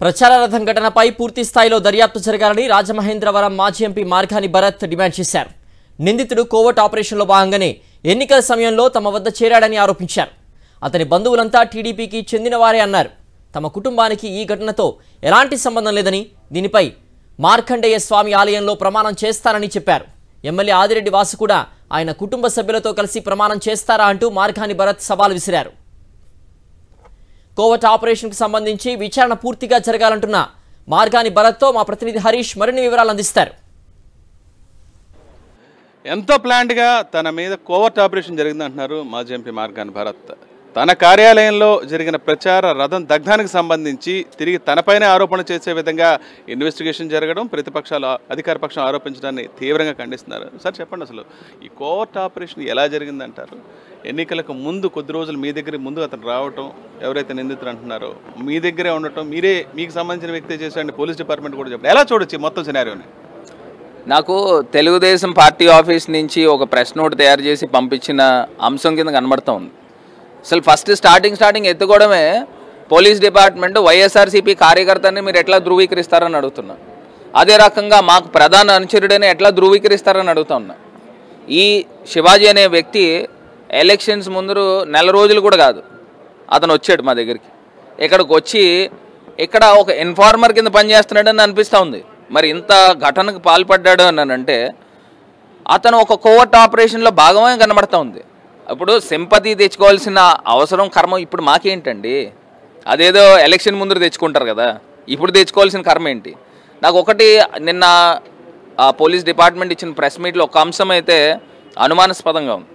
ప్రచార రథం ఘటనపై పూర్తి స్థాయిలో దర్యాప్తు జరగాలని రాజమహేంద్రవరం మాజీ ఎంపీ మార్గాని భరత్ డిమాండ్ చేశారు. నిందితుడు కోవర్ట్ ఆపరేషన్లో భాగంగానే ఎన్నికల సమయంలో తమ వద్ద చేరాడని ఆరోపించారు. అతని బంధువులంతా టీడీపీకి చెందినవారే అన్నారు. తమ కుటుంబానికి ఈ ఘటనతో ఎలాంటి సంబంధం లేదని, దీనిపై మార్కండేయ స్వామి ఆలయంలో ప్రమాణం చేస్తారని చెప్పారు. ఎమ్మెల్యే ఆదిరెడ్డి వాసు కూడా ఆయన కుటుంబ సభ్యులతో కలిసి ప్రమాణం చేస్తారా అంటూ మార్గాని భరత్ సవాల్ విసిరారు. కోవర్ట్ ఆపరేషన్కు సంబంధించి విచారణ పూర్తిగా జరగాలంటున్న మార్గాని భరత్తో మా ప్రతినిధి హరీష్ మరిన్ని వివరాలు అందిస్తారు. ఎంతో ప్లాన్డ్గా తన మీద కోవర్ట్ ఆపరేషన్ జరిగిందంటున్నారు మాజీ ఎంపీ మార్గాని భరత్. తన కార్యాలయంలో జరిగిన ప్రచార రథం దగ్ధానికి సంబంధించి తిరిగి తనపైనే ఆరోపణ చేసే విధంగా ఇన్వెస్టిగేషన్ జరగడం, ప్రతిపక్షాలు అధికార పక్షం ఆరోపించడాన్ని తీవ్రంగా ఖండిస్తున్నారు. సార్ చెప్పండి, అసలు ఈ కోవర్ట్ ఆపరేషన్ ఎలా జరిగిందంటారు? ఎన్నికలకు ముందు కొద్ది రోజులు మీ దగ్గర ముందు అతను రావటం, ఎవరైతే నిందితులు అంటున్నారో మీ దగ్గరే ఉండటం, మీరే మీకు సంబంధించిన వ్యక్తి చేశారని పోలీస్ డిపార్ట్మెంట్ కూడా చెప్పండి. ఎలా చూడొచ్చు మొత్తం సినారియోని? నాకు తెలుగుదేశం పార్టీ ఆఫీస్ నుంచి ఒక ప్రెస్ నోట్ తయారు చేసి పంపించిన అంశం కింద కనబడుతూ ఉంది. అసలు ఫస్ట్ స్టార్టింగ్ ఎత్తుకోవడమే పోలీస్ డిపార్ట్మెంట్ వైఎస్ఆర్సీపీ కార్యకర్తని మీరు ఎట్లా ధృవీకరిస్తారని అడుగుతున్నా. అదే రకంగా మాకు ప్రధాన అనుచరుడని ఎట్లా ధృవీకరిస్తారని అడుగుతా ఉన్నా. ఈ శివాజీ అనే వ్యక్తి ఎలక్షన్స్ ముందు నెల రోజులు కూడా కాదు అతను వచ్చాడు మా దగ్గరికి. ఇక్కడికి వచ్చి ఇక్కడ ఒక ఇన్ఫార్మర్ కింద పనిచేస్తున్నాడని అనిపిస్తూ ఉంది. మరి ఇంత ఘటనకు పాల్పడ్డాడు అన్నానంటే అతను ఒక కోవర్ట్ ఆపరేషన్లో భాగమే కనబడుతూ ఉంది. ఇప్పుడు సింపతి తెచ్చుకోవాల్సిన అవసరం కర్మ ఇప్పుడు మాకేంటండి? అదేదో ఎలక్షన్ ముందు తెచ్చుకుంటారు కదా, ఇప్పుడు తెచ్చుకోవాల్సిన కర్మ ఏంటి? నాకు ఒకటి, నిన్న పోలీస్ డిపార్ట్మెంట్ ఇచ్చిన ప్రెస్ మీట్లో ఒక అంశం అయితే అనుమానాస్పదంగా ఉంది.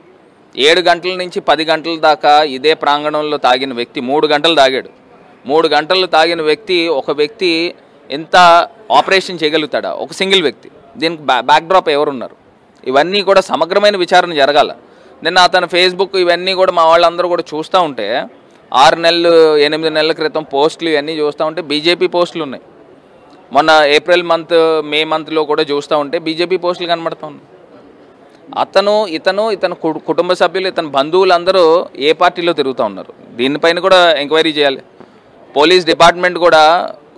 7 గంటల నుంచి 10 గంటల దాకా ఇదే ప్రాంగణంలో తాగిన వ్యక్తి 3 గంటలు తాగాడు. 3 గంటలు తాగిన వ్యక్తి, ఒక వ్యక్తి ఎంత ఆపరేషన్ చేయగలుగుతాడా? ఒక సింగిల్ వ్యక్తి. దీనికి బ్యాక్డ్రాప్ ఎవరున్నారు? ఇవన్నీ కూడా సమగ్రమైన విచారణ జరగాల. నిన్న అతను ఫేస్బుక్ ఇవన్నీ కూడా మా వాళ్ళందరూ కూడా చూస్తూ ఉంటే 6 నెలలు 8 నెలల క్రితం పోస్టులు ఇవన్నీ చూస్తూ ఉంటే బీజేపీ పోస్టులు ఉన్నాయి. మొన్న ఏప్రిల్ మంత్ మే మంత్లో కూడా చూస్తూ ఉంటే బీజేపీ పోస్టులు కనబడుతూ ఉన్నాయి. ఇతను కుటుంబ సభ్యులు, ఇతని బంధువులందరూ ఏ పార్టీలో తిరుగుతూ ఉన్నారు? దీనిపైన కూడా ఎంక్వైరీ చేయాలి. పోలీస్ డిపార్ట్మెంట్ కూడా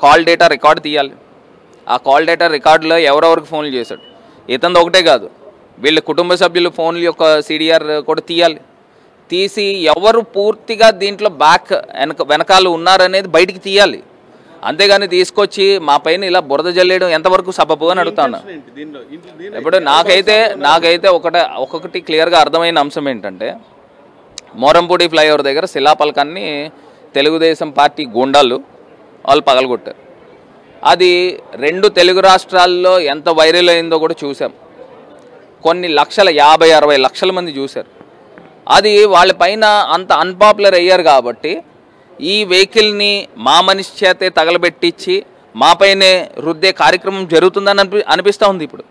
కాల్ డేటా రికార్డు తీయాలి. ఆ కాల్ డేటా రికార్డులో ఎవరెవరికి ఫోన్లు చేశాడు? ఇతను ఒకటే కాదు, వీళ్ళ కుటుంబ సభ్యులు ఫోన్ల యొక్క సిడిఆర్ కూడా తీయాలి. తీసి ఎవరు పూర్తిగా దీంట్లో వెనకాల ఉన్నారనేది బయటికి తీయాలి. అంతేగాని తీసుకొచ్చి మా పైన ఇలా బురద జల్లేయడం ఎంతవరకు సబబు అని అడుగుతాను. ఇప్పుడు నాకైతే ఒక్కొక్కటి క్లియర్గా అర్థమైన అంశం ఏంటంటే, మోరంపూడి ఫ్లైఓవర్ దగ్గర శిలాపలకాన్ని తెలుగుదేశం పార్టీ గూండాలు వాళ్ళు పగలగొట్టారు. అది 2 తెలుగు రాష్ట్రాల్లో ఎంత వైరల్ అయిందో కూడా చూసాం. కొన్ని లక్షల 50-60 లక్షల మంది చూశారు. అది వాళ్ళపైన అంత అన్పాపులర్ అయ్యారు కాబట్టి ఈ వెహికల్ని మా మనిషి చేతే తగలబెట్టించి మా పైనే రుద్దే కార్యక్రమం జరుగుతుందని అనిపిస్తూ ఉంది. ఇప్పుడు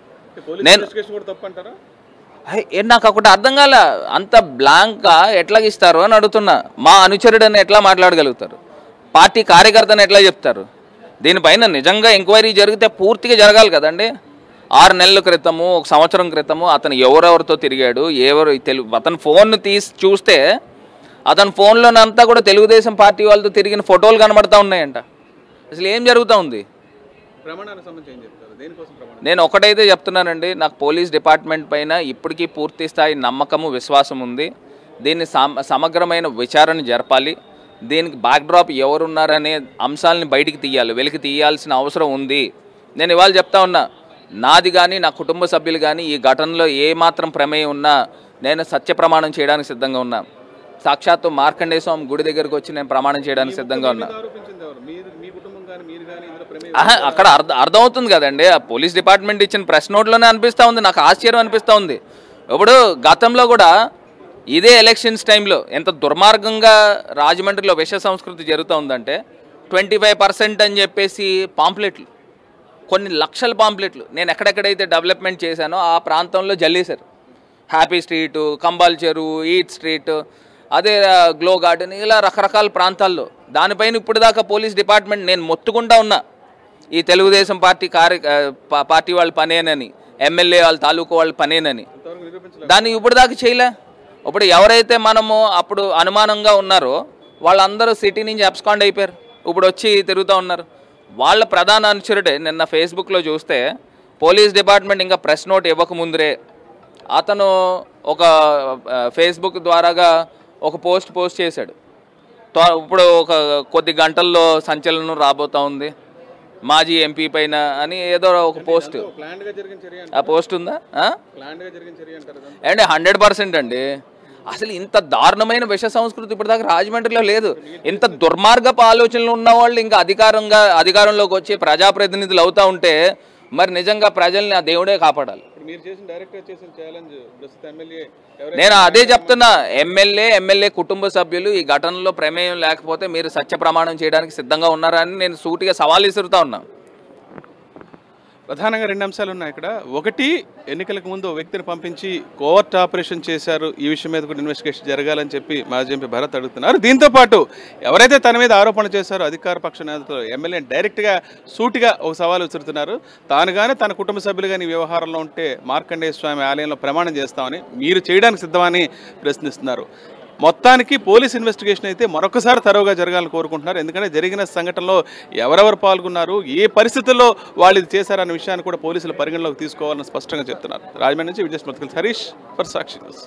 నాకు ఒకటి అర్థం కాల, అంత బ్లాంక్గా ఎట్లా ఇస్తారు అని అడుగుతున్నా. మా అనుచరుడని ఎట్లా మాట్లాడగలుగుతారు? పార్టీ కార్యకర్తని ఎట్లా చెప్తారు? దీనిపైన నిజంగా ఎంక్వైరీ జరిగితే పూర్తిగా జరగాలి కదండి. 6 నెలల క్రితము, 1 సంవత్సరం క్రితము అతను ఎవరెవరితో తిరిగాడు, అతని ఫోన్ తీసి చూస్తే అతని ఫోన్లోనంతా కూడా తెలుగుదేశం పార్టీ వాళ్ళతో తిరిగిన ఫోటోలు కనబడతా ఉన్నాయంట. అసలు ఏం జరుగుతూ ఉంది? నేను ఒకటైతే చెప్తున్నానండి, నాకు పోలీస్ డిపార్ట్మెంట్ పైన ఇప్పటికీ పూర్తి స్థాయి నమ్మకము, విశ్వాసం ఉంది. దీన్ని సమగ్రమైన విచారణ జరపాలి. దీనికి బ్యాక్డ్రాప్ ఎవరున్నారనే అంశాలని బయటికి తీయాలి, వెలికి తీయాల్సిన అవసరం ఉంది. నేను ఇవాళ చెప్తా ఉన్నా, నాది కానీ నా కుటుంబ సభ్యులు కానీ ఈ ఘటనలో ఏమాత్రం ప్రమేయం ఉన్నా నేను సత్య ప్రమాణం చేయడానికి సిద్ధంగా ఉన్నా. సాక్షాత్తు మార్కండేయ స్వామి గుడి దగ్గరకు వచ్చి నేను ప్రమాణం చేయడానికి సిద్ధంగా ఉన్నా. అక్కడ అర్థమవుతుంది కదండి, ఆ పోలీస్ డిపార్ట్మెంట్ ఇచ్చిన ప్రెస్ నోట్లోనే అనిపిస్తూ ఉంది. నాకు ఆశ్చర్యం అనిపిస్తూ ఉంది. ఇప్పుడు గతంలో కూడా ఇదే ఎలక్షన్స్ టైంలో ఎంత దుర్మార్గంగా రాజమండ్రిలో విష సంస్కృతి జరుగుతూ ఉందంటే 25% అని చెప్పేసి పాంప్లెట్లు, కొన్ని లక్షల పాంప్లెట్లు నేను ఎక్కడెక్కడైతే డెవలప్మెంట్ చేశానో ఆ ప్రాంతంలో జల్లేశారు. హ్యాపీ స్ట్రీటు, కంబాల్ చెరువు, ఈట్ స్ట్రీట్, అదే గ్లో గార్డెన్, ఇలా రకరకాల ప్రాంతాల్లో. దానిపైన ఇప్పుడు దాకా పోలీస్ డిపార్ట్మెంట్ నేను మొత్తుకుంటా ఉన్నా, ఈ తెలుగుదేశం పార్టీ వాళ్ళ పనేనని, ఎమ్మెల్యే వాళ్ళ తాలూకు వాళ్ళ పనేనని. దాన్ని ఇప్పుడు దాకా చేయలే. ఇప్పుడు ఎవరైతే మనము అప్పుడు అనుమానంగా ఉన్నారో వాళ్ళందరూ సిటీ నుంచి అబ్స్కాండ్ అయిపోయారు, ఇప్పుడు వచ్చి తిరుగుతూ ఉన్నారు. వాళ్ళ ప్రధాన అనుచరుడే నిన్న ఫేస్బుక్లో చూస్తే పోలీస్ డిపార్ట్మెంట్ ఇంకా ప్రెస్ నోట్ ఇవ్వకముందరే అతను ఒక ఫేస్బుక్ ద్వారాగా ఒక పోస్ట్ చేశాడు. ఇప్పుడు ఒక కొద్ది గంటల్లో సంచలనం రాబోతా ఉంది మాజీ ఎంపీ పైన అని ఏదో ఒక పోస్ట్. ఆ పోస్ట్ ఉందా అండి? 100% అండి. అసలు ఇంత దారుణమైన విష సంస్కృతి ఇప్పటిదాకా రాజమండ్రిలో లేదు. ఇంత దుర్మార్గపు ఆలోచనలు ఉన్న వాళ్ళు ఇంకా అధికారంలోకి వచ్చి ప్రజాప్రతినిధులు అవుతూ ఉంటే మరి నిజంగా ప్రజల్ని ఆ దేవుడే కాపాడాలి. నేను అదే చెప్తున్నా, ఎమ్మెల్యే కుటుంబ సభ్యులు ఈ ఘటనలో ప్రమేయం లేకపోతే మీరు సత్య ప్రమాణం చేయడానికి సిద్ధంగా ఉన్నారా అని నేను సూటిగా సవాల్ విసురుతా ఉన్నా. ప్రధానంగా 2 అంశాలు ఉన్నాయి ఇక్కడ. ఒకటి, ఎన్నికలకు ముందు ఓ వ్యక్తిని పంపించి కోవర్ట్ ఆపరేషన్ చేశారు, ఈ విషయం మీద కూడా ఇన్వెస్టిగేషన్ జరగాలని చెప్పి మాజీ ఎంపీ భరత్ అడుగుతున్నారు. దీంతోపాటు ఎవరైతే తన మీద ఆరోపణ చేశారో అధికార పక్ష నేతలు ఎమ్మెల్యే డైరెక్ట్గా సూటిగా ఒక సవాల్ విసురుతున్నారు. తాను కానీ తన కుటుంబ సభ్యులు కానీ వ్యవహారంలో ఉంటే మార్కండేయ స్వామి ఆలయంలో ప్రమాణం చేస్తామని, మీరు చేయడానికి సిద్ధమని ప్రశ్నిస్తున్నారు. మొత్తానికి పోలీస్ ఇన్వెస్టిగేషన్ అయితే మరొకసారి తరోగా జరగాలని కోరుకుంటున్నారు. ఎందుకంటే జరిగిన సంఘటనలో ఎవరెవరు పాల్గొన్నారు, ఏ పరిస్థితుల్లో వాళ్ళు ఇది చేశారన్న విషయాన్ని కూడా పోలీసులు పరిగణలోకి తీసుకోవాలని స్పష్టంగా చెప్తున్నారు. రాజమండ్రి నుంచి విజయ్ స్మృతికల్ హరీష్ ఫర్ సాక్షి న్యూస్.